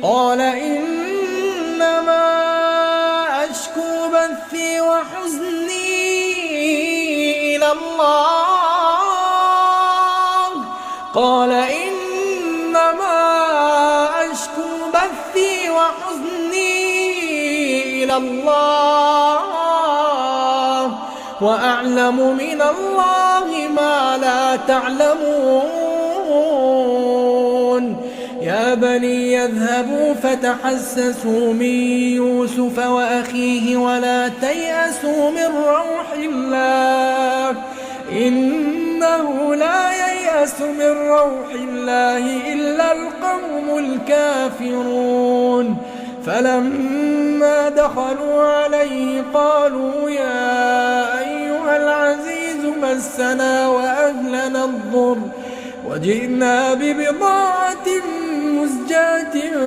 قال إنما أشكو بثي وحزني إلى الله قال إنما أشكو بثي وحزني إلى الله وأعلم من الله ما لا تعلمون يا بني يذهبوا فتحسسوا من يوسف وأخيه ولا تيأسوا من روح الله إنه لا ييأس من روح الله إلا القوم الكافرون فلما دخلوا عليه قالوا يا أيها العزيز مسنا وأهلنا الضر وجئنا ببضاعة مزجاة